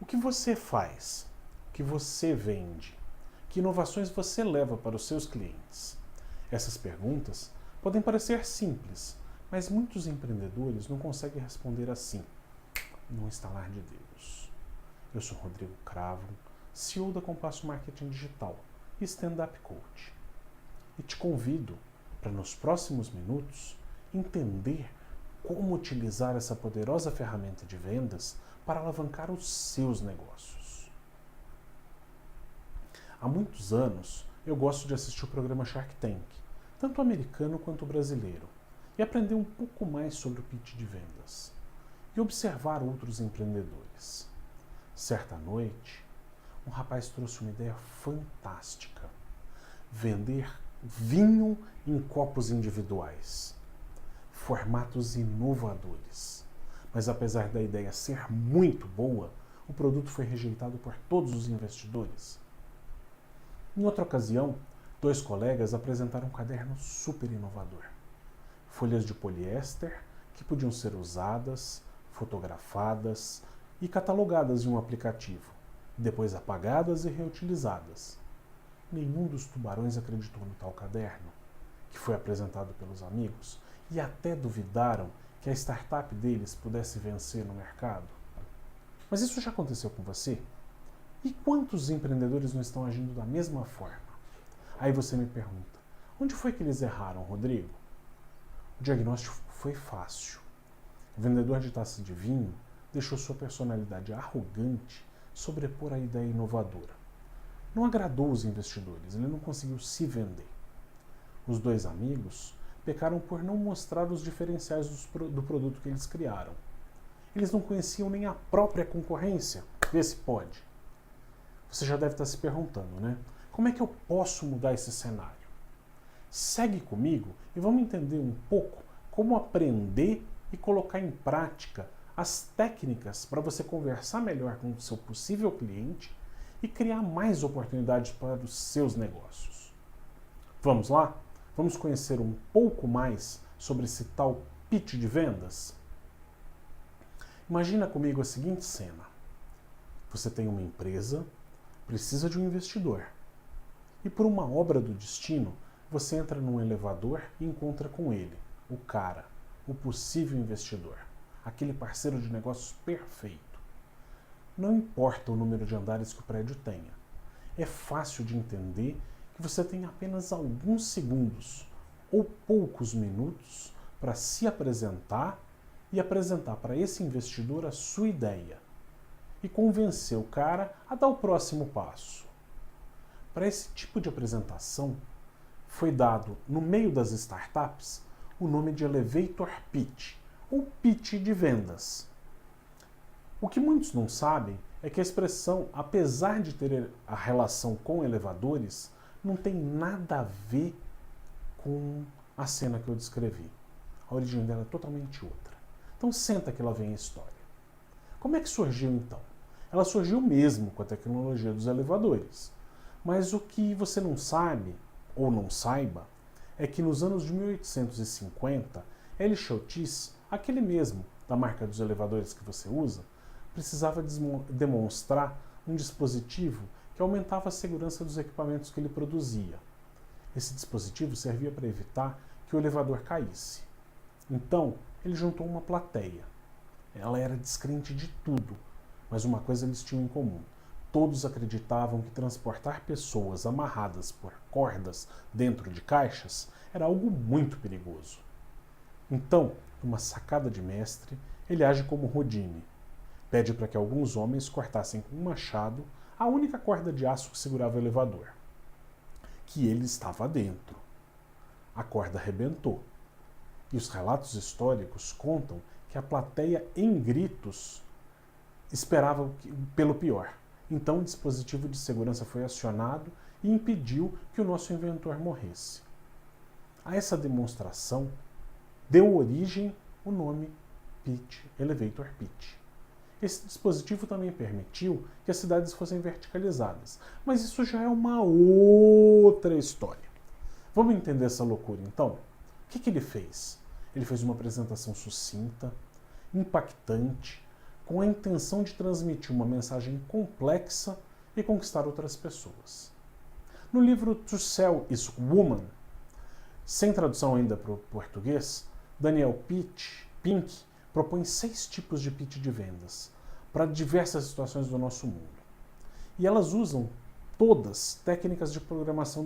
O que você faz? O que você vende? Que inovações você leva para os seus clientes? Essas perguntas podem parecer simples, mas muitos empreendedores não conseguem responder assim, num estalar de dedos. Eu sou Rodrigo Cravo, CEO da Compasso Marketing Digital e Stand-Up Coach. E te convido para, nos próximos minutos, entender como utilizar essa poderosa ferramenta de vendas para alavancar os seus negócios. Há muitos anos, eu gosto de assistir o programa Shark Tank, tanto americano quanto brasileiro, e aprender um pouco mais sobre o pitch de vendas, e observar outros empreendedores. Certa noite, um rapaz trouxe uma ideia fantástica: vender vinho em copos individuais. Formatos inovadores. Mas apesar da ideia ser muito boa, o produto foi rejeitado por todos os investidores. Em outra ocasião, 2 colegas apresentaram um caderno super inovador. Folhas de poliéster que podiam ser usadas, fotografadas e catalogadas em um aplicativo, depois apagadas e reutilizadas. Nenhum dos tubarões acreditou no tal caderno, que foi apresentado pelos amigos, e até duvidaram que a startup deles pudesse vencer no mercado. Mas isso já aconteceu com você? E quantos empreendedores não estão agindo da mesma forma? Aí você me pergunta, onde foi que eles erraram, Rodrigo? O diagnóstico foi fácil. O vendedor de taça de vinho deixou sua personalidade arrogante sobrepor a ideia inovadora. Não agradou os investidores, ele não conseguiu se vender. Os 2 amigos pecaram por não mostrar os diferenciais do produto que eles criaram. Eles não conheciam nem a própria concorrência. Vê se pode. Você já deve estar se perguntando, né? Como é que eu posso mudar esse cenário? Segue comigo e vamos entender um pouco como aprender e colocar em prática as técnicas para você conversar melhor com o seu possível cliente e criar mais oportunidades para os seus negócios. Vamos lá? Vamos conhecer um pouco mais sobre esse tal pitch de vendas? Imagina comigo a seguinte cena. Você tem uma empresa, precisa de um investidor. E por uma obra do destino, você entra num elevador e encontra com ele, o cara, o possível investidor, aquele parceiro de negócios perfeito. Não importa o número de andares que o prédio tenha. É fácil de entender que você tem apenas alguns segundos ou poucos minutos para se apresentar e apresentar para esse investidor a sua ideia e convencer o cara a dar o próximo passo. Para esse tipo de apresentação, foi dado, no meio das startups, o nome de Elevator Pitch, ou pitch de vendas. O que muitos não sabem é que a expressão, apesar de ter a relação com elevadores, não tem nada a ver com a cena que eu descrevi. A origem dela é totalmente outra. Então senta que lá vem a história. Como é que surgiu então? Ela surgiu mesmo com a tecnologia dos elevadores. Mas o que você não sabe, ou não saiba, é que nos anos de 1850, Elisha Otis, aquele mesmo da marca dos elevadores que você usa, precisava demonstrar um dispositivo que aumentava a segurança dos equipamentos que ele produzia. Esse dispositivo servia para evitar que o elevador caísse. Então, ele juntou uma plateia. Ela era descrente de tudo, mas uma coisa eles tinham em comum. Todos acreditavam que transportar pessoas amarradas por cordas dentro de caixas era algo muito perigoso. Então, numa sacada de mestre, ele age como Houdini. Pede para que alguns homens cortassem com um machado a única corda de aço que segurava o elevador, que ele estava dentro. A corda arrebentou. E os relatos históricos contam que a plateia, em gritos, esperava pelo pior. Então o dispositivo de segurança foi acionado e impediu que o nosso inventor morresse. A essa demonstração deu origem o nome pitch, Elevator Pitch. Esse dispositivo também permitiu que as cidades fossem verticalizadas, mas isso já é uma outra história. Vamos entender essa loucura então? O que ele fez? Ele fez uma apresentação sucinta, impactante, com a intenção de transmitir uma mensagem complexa e conquistar outras pessoas. No livro To Sell is Woman, sem tradução ainda para o português, Danielle Pink propõe 6 tipos de pitch de vendas para diversas situações do nosso mundo. E elas usam todas técnicas de programação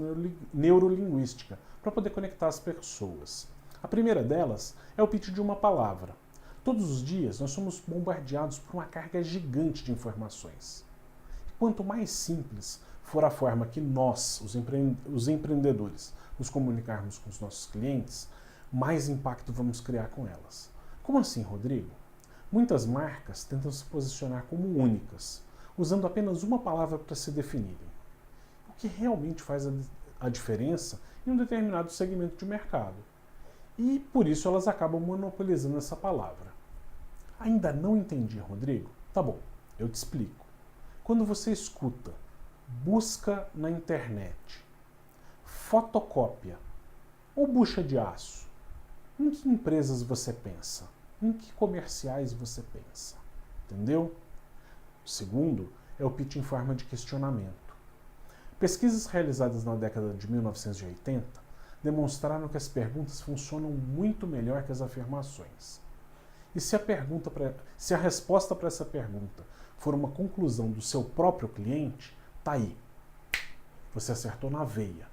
neurolinguística para poder conectar as pessoas. A primeira delas é o pitch de uma palavra. Todos os dias nós somos bombardeados por uma carga gigante de informações. E quanto mais simples for a forma que nós, os empreendedores, nos comunicarmos com os nossos clientes, mais impacto vamos criar com elas. Como assim, Rodrigo? Muitas marcas tentam se posicionar como únicas, usando apenas uma palavra para se definirem. O que realmente faz a diferença em um determinado segmento de mercado. E por isso elas acabam monopolizando essa palavra. Ainda não entendi, Rodrigo? Tá bom, eu te explico. Quando você escuta busca na internet, fotocópia ou bucha de aço, em que empresas você pensa? Em que comerciais você pensa? Entendeu? O segundo é o pitch em forma de questionamento. Pesquisas realizadas na década de 1980 demonstraram que as perguntas funcionam muito melhor que as afirmações. E se a resposta para essa pergunta for uma conclusão do seu próprio cliente, tá aí. Você acertou na veia,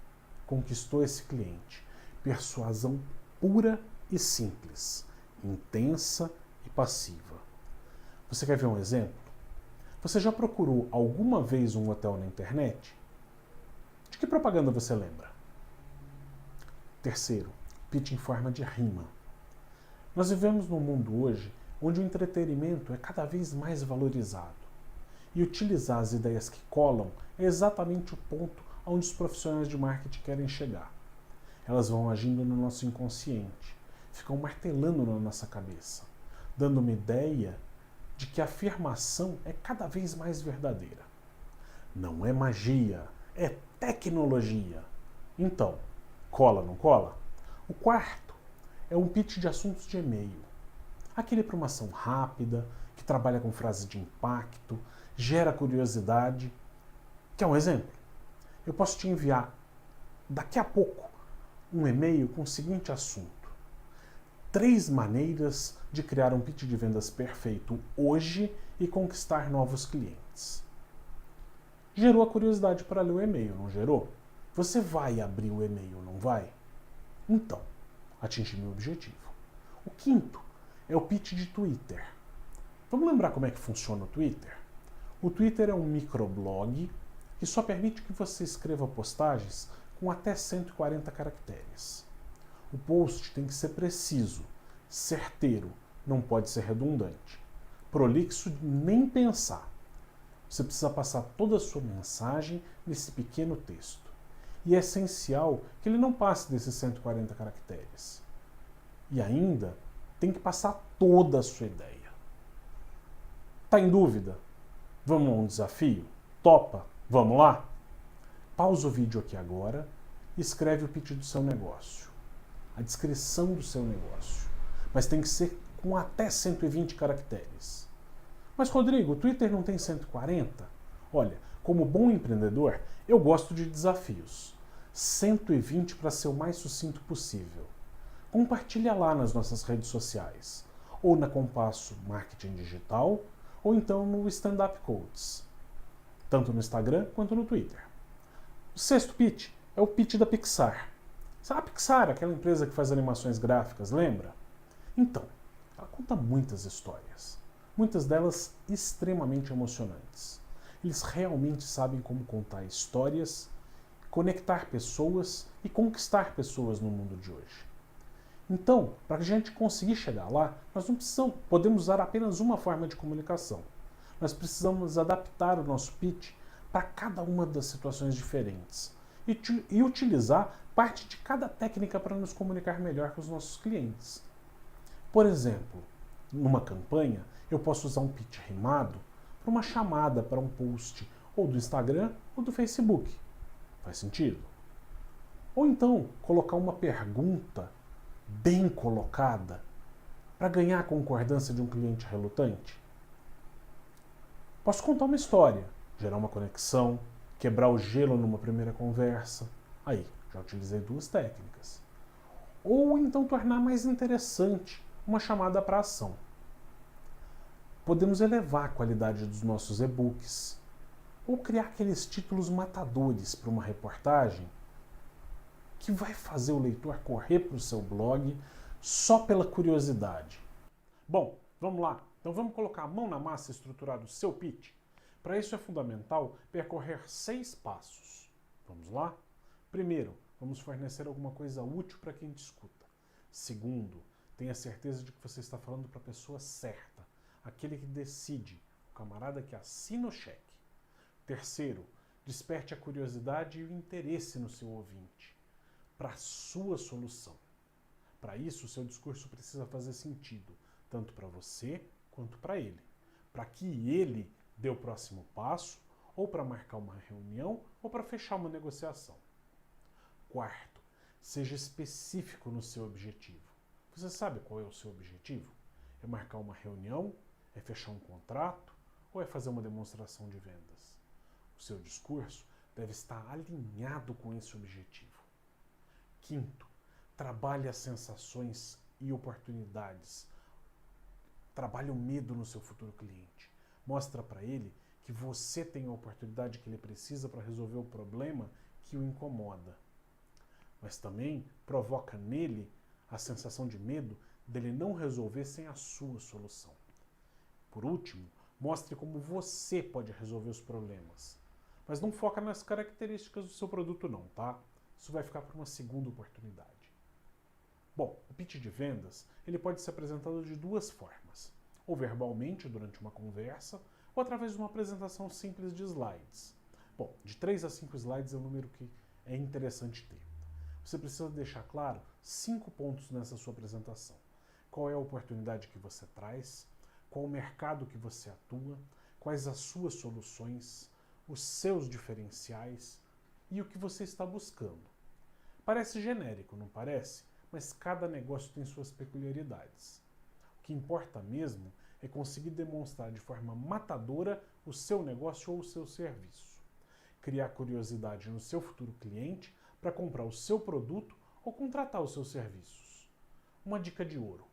conquistou esse cliente. Persuasão pura e simples, intensa e passiva. Você quer ver um exemplo? Você já procurou alguma vez um hotel na internet? De que propaganda você lembra? Terceiro, pitch em forma de rima. Nós vivemos num mundo hoje onde o entretenimento é cada vez mais valorizado. E utilizar as ideias que colam é exatamente o ponto onde os profissionais de marketing querem chegar. Elas vão agindo no nosso inconsciente, ficam martelando na nossa cabeça, dando uma ideia de que a afirmação é cada vez mais verdadeira. Não é magia, é tecnologia. Então, cola, não cola? O quarto é um pitch de assuntos de e-mail. Aquele para uma ação rápida, que trabalha com frases de impacto, gera curiosidade. Quer um exemplo? Eu posso te enviar daqui a pouco um e-mail com o seguinte assunto: 3 maneiras de criar um pitch de vendas perfeito hoje e conquistar novos clientes. Gerou a curiosidade para ler o e-mail, não gerou? Você vai abrir o e-mail, não vai? Então, atingi meu objetivo. O quinto é o pitch de Twitter. Vamos lembrar como é que funciona o Twitter? O Twitter é um microblog que só permite que você escreva postagens com até 140 caracteres. O post tem que ser preciso, certeiro, não pode ser redundante. Prolixo nem pensar. Você precisa passar toda a sua mensagem nesse pequeno texto. E é essencial que ele não passe desses 140 caracteres. E ainda tem que passar toda a sua ideia. Tá em dúvida? Vamos a um desafio? Topa? Vamos lá? Pausa o vídeo aqui agora e escreve o pitch do seu negócio. A descrição do seu negócio. Mas tem que ser com até 120 caracteres. Mas, Rodrigo, o Twitter não tem 140? Olha, como bom empreendedor, eu gosto de desafios. 120 para ser o mais sucinto possível. Compartilha lá nas nossas redes sociais. Ou na Compasso Marketing Digital, ou então no Stand Up Codes. Tanto no Instagram quanto no Twitter. O sexto pitch é o pitch da Pixar. Sabe a Pixar, aquela empresa que faz animações gráficas, lembra? Então, ela conta muitas histórias. Muitas delas extremamente emocionantes. Eles realmente sabem como contar histórias, conectar pessoas e conquistar pessoas no mundo de hoje. Então, para a gente conseguir chegar lá, nós não podemos usar apenas uma forma de comunicação. Nós precisamos adaptar o nosso pitch para cada uma das situações diferentes e utilizar parte de cada técnica para nos comunicar melhor com os nossos clientes. Por exemplo, numa campanha, eu posso usar um pitch rimado para uma chamada para um post ou do Instagram ou do Facebook. Faz sentido? Ou então, colocar uma pergunta bem colocada para ganhar a concordância de um cliente relutante. Posso contar uma história, gerar uma conexão, quebrar o gelo numa primeira conversa. Aí, já utilizei duas técnicas. Ou então tornar mais interessante uma chamada para ação. Podemos elevar a qualidade dos nossos e-books, ou criar aqueles títulos matadores para uma reportagem que vai fazer o leitor correr para o seu blog só pela curiosidade. Bom, vamos lá. Então vamos colocar a mão na massa e estruturar o seu pitch? Para isso é fundamental percorrer 6 passos. Vamos lá? Primeiro, vamos fornecer alguma coisa útil para quem te escuta. Segundo, tenha certeza de que você está falando para a pessoa certa, aquele que decide, o camarada que assina o cheque. Terceiro, desperte a curiosidade e o interesse no seu ouvinte, para a sua solução. Para isso, o seu discurso precisa fazer sentido, tanto para você quanto para ele, para que ele dê o próximo passo, ou para marcar uma reunião, ou para fechar uma negociação. Quarto, seja específico no seu objetivo. Você sabe qual é o seu objetivo? É marcar uma reunião? É fechar um contrato? Ou é fazer uma demonstração de vendas? O seu discurso deve estar alinhado com esse objetivo. Quinto, trabalhe as sensações e oportunidades. Trabalhe o medo no seu futuro cliente. Mostra para ele que você tem a oportunidade que ele precisa para resolver o problema que o incomoda. Mas também provoca nele a sensação de medo dele não resolver sem a sua solução. Por último, mostre como você pode resolver os problemas. Mas não foca nas características do seu produto não, tá? Isso vai ficar para uma segunda oportunidade. Bom, o pitch de vendas ele pode ser apresentado de duas formas. Ou verbalmente, durante uma conversa, ou através de uma apresentação simples de slides. Bom, de 3 a 5 slides é o número que é interessante ter. Você precisa deixar claro 5 pontos nessa sua apresentação. Qual é a oportunidade que você traz, qual o mercado que você atua, quais as suas soluções, os seus diferenciais e o que você está buscando. Parece genérico, não parece? Mas cada negócio tem suas peculiaridades. O que importa mesmo é conseguir demonstrar de forma matadora o seu negócio ou o seu serviço. Criar curiosidade no seu futuro cliente para comprar o seu produto ou contratar os seus serviços. Uma dica de ouro: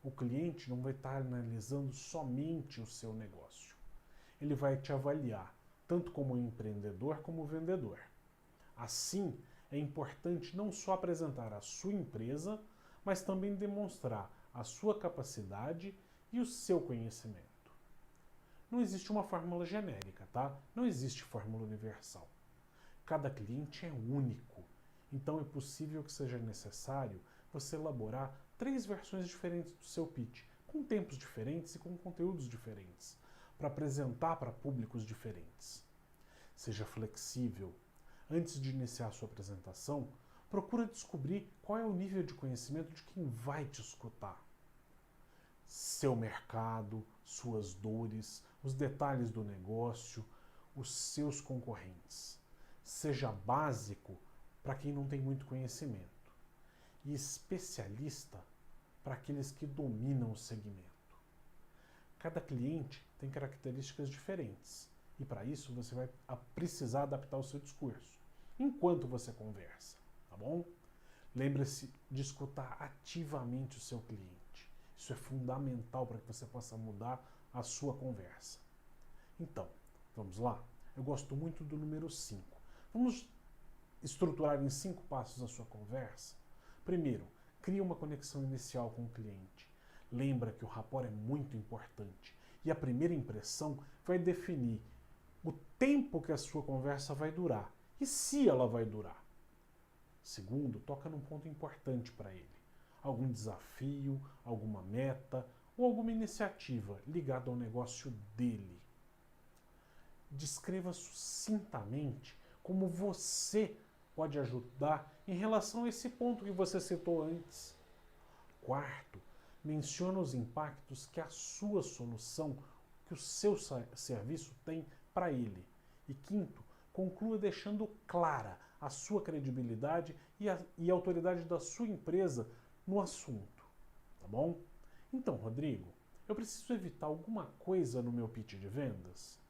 o cliente não vai estar analisando somente o seu negócio. Ele vai te avaliar, tanto como empreendedor como vendedor. Assim, é importante não só apresentar a sua empresa, mas também demonstrar a sua capacidade e o seu conhecimento. Não existe uma fórmula genérica, tá? Não existe fórmula universal. Cada cliente é único, então é possível que seja necessário você elaborar 3 versões diferentes do seu pitch, com tempos diferentes e com conteúdos diferentes, para apresentar para públicos diferentes. Seja flexível. Antes de iniciar sua apresentação, procura descobrir qual é o nível de conhecimento de quem vai te escutar. Seu mercado, suas dores, os detalhes do negócio, os seus concorrentes. Seja básico para quem não tem muito conhecimento e especialista para aqueles que dominam o segmento. Cada cliente tem características diferentes e para isso você vai precisar adaptar o seu discurso enquanto você conversa, tá bom? Lembre-se de escutar ativamente o seu cliente. Isso é fundamental para que você possa mudar a sua conversa. Então, vamos lá? Eu gosto muito do número 5. Vamos estruturar em 5 passos a sua conversa? Primeiro, crie uma conexão inicial com o cliente. Lembra que o rapport é muito importante e a primeira impressão vai definir o tempo que a sua conversa vai durar e se ela vai durar. Segundo, toca num ponto importante para ele. Algum desafio, alguma meta ou alguma iniciativa ligada ao negócio dele. Descreva sucintamente como você pode ajudar em relação a esse ponto que você citou antes. Quarto, menciona os impactos que a sua solução, que o seu serviço tem para ele. E quinto, conclua deixando clara a sua credibilidade e a autoridade da sua empresa no assunto. Tá bom? Então, Rodrigo, eu preciso evitar alguma coisa no meu pitch de vendas?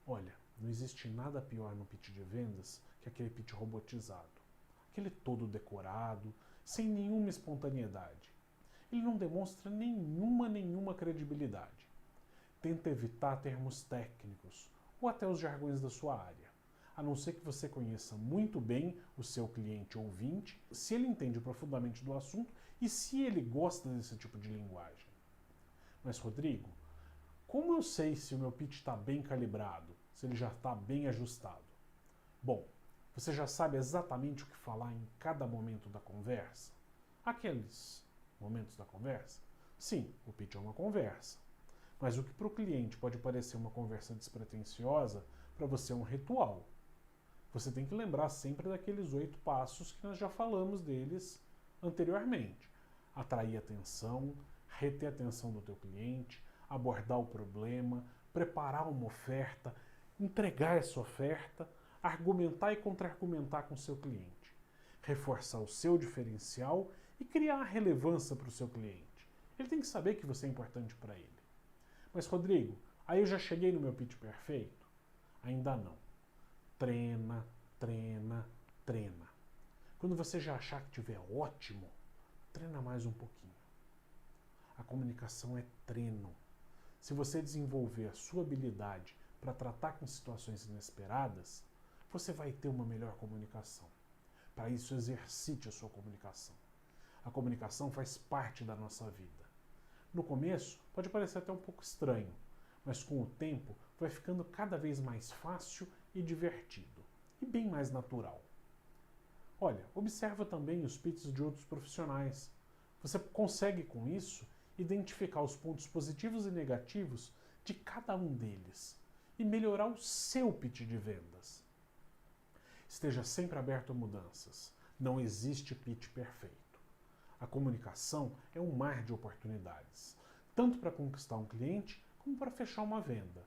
Olha, não existe nada pior no pitch de vendas que aquele pitch robotizado. Aquele todo decorado, sem nenhuma espontaneidade. Ele não demonstra nenhuma credibilidade. Tenta evitar termos técnicos ou até os jargões da sua área, a não ser que você conheça muito bem o seu cliente ouvinte, se ele entende profundamente do assunto e se ele gosta desse tipo de linguagem. Mas, Rodrigo, como eu sei se o meu pitch está bem calibrado, se ele já está bem ajustado? Bom, você já sabe exatamente o que falar em cada momento da conversa? Aqueles momentos da conversa? Sim, o pitch é uma conversa. Mas o que para o cliente pode parecer uma conversa despretensiosa, para você é um ritual. Você tem que lembrar sempre daqueles 8 passos que nós já falamos deles anteriormente. Atrair atenção, reter a atenção do teu cliente, abordar o problema, preparar uma oferta, entregar essa oferta, argumentar e contra-argumentar com o seu cliente, reforçar o seu diferencial e criar relevância para o seu cliente. Ele tem que saber que você é importante para ele. Mas, Rodrigo, aí eu já cheguei no meu pitch perfeito? Ainda não. Treina, treina, treina. Quando você já achar que estiver ótimo, treina mais um pouquinho. A comunicação é treino. Se você desenvolver a sua habilidade para tratar com situações inesperadas, você vai ter uma melhor comunicação. Para isso, exercite a sua comunicação. A comunicação faz parte da nossa vida. No começo, pode parecer até um pouco estranho, mas com o tempo vai ficando cada vez mais fácil e divertido, e bem mais natural. Olha, observa também os pitches de outros profissionais. Você consegue, com isso, identificar os pontos positivos e negativos de cada um deles e melhorar o seu pitch de vendas. Esteja sempre aberto a mudanças. Não existe pitch perfeito. A comunicação é um mar de oportunidades, tanto para conquistar um cliente como para fechar uma venda,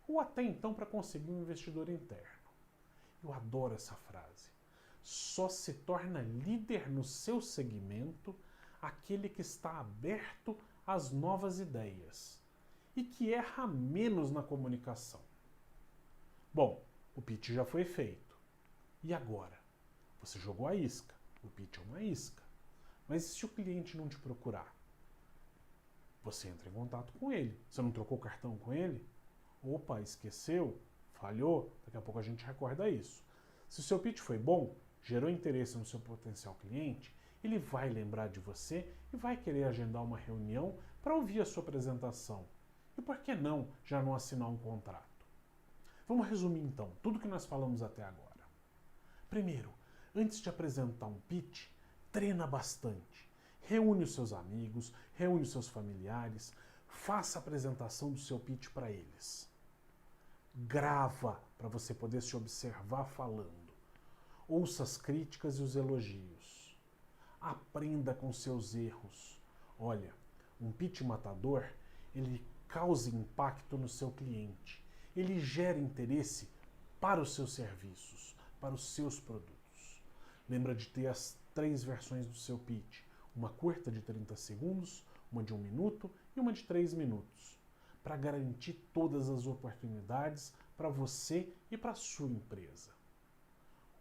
ou até então para conseguir um investidor interno. Eu adoro essa frase. Só se torna líder no seu segmento aquele que está aberto às novas ideias e que erra menos na comunicação. Bom, o pitch já foi feito. E agora? Você jogou a isca. O pitch é uma isca. Mas e se o cliente não te procurar? Você entra em contato com ele. Você não trocou cartão com ele? Opa, esqueceu? Falhou? Daqui a pouco a gente recorda isso. Se o seu pitch foi bom, gerou interesse no seu potencial cliente, ele vai lembrar de você e vai querer agendar uma reunião para ouvir a sua apresentação. E por que não já não assinar um contrato? Vamos resumir então tudo que nós falamos até agora. Primeiro, antes de apresentar um pitch, treina bastante. Reúne os seus amigos, reúne os seus familiares, faça a apresentação do seu pitch para eles. Grava para você poder se observar falando. Ouça as críticas e os elogios. Aprenda com seus erros. Olha, um pitch matador, ele causa impacto no seu cliente. Ele gera interesse para os seus serviços, para os seus produtos. Lembra de ter as 3 versões do seu pitch. Uma curta de 30 segundos, uma de 1 minuto e uma de 3 minutos. Para garantir todas as oportunidades para você e para a sua empresa.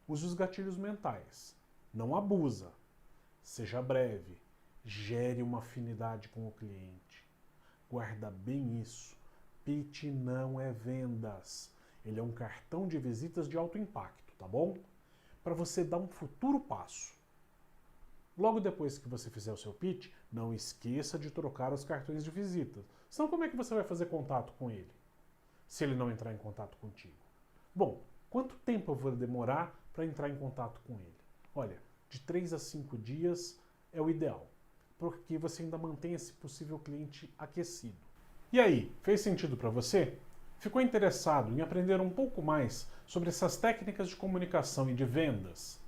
Use os gatilhos mentais. Não abusa. Seja breve. Gere uma afinidade com o cliente. Guarda bem isso. Pitch não é vendas. Ele é um cartão de visitas de alto impacto, tá bom? Para você dar um futuro passo. Logo depois que você fizer o seu pitch, não esqueça de trocar os cartões de visitas. Senão como é que você vai fazer contato com ele? Se ele não entrar em contato contigo. Bom, quanto tempo eu vou demorar para entrar em contato com ele? Olha, de 3 a 5 dias é o ideal, porque você ainda mantém esse possível cliente aquecido. E aí, fez sentido para você? Ficou interessado em aprender um pouco mais sobre essas técnicas de comunicação e de vendas?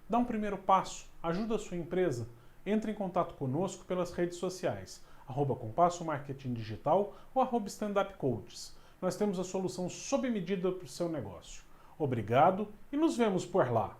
Dá um primeiro passo, ajuda a sua empresa, entre em contato conosco pelas redes sociais, @Compasso Marketing Digital ou @StandUpCoaches. Nós temos a solução sob medida para o seu negócio. Obrigado e nos vemos por lá!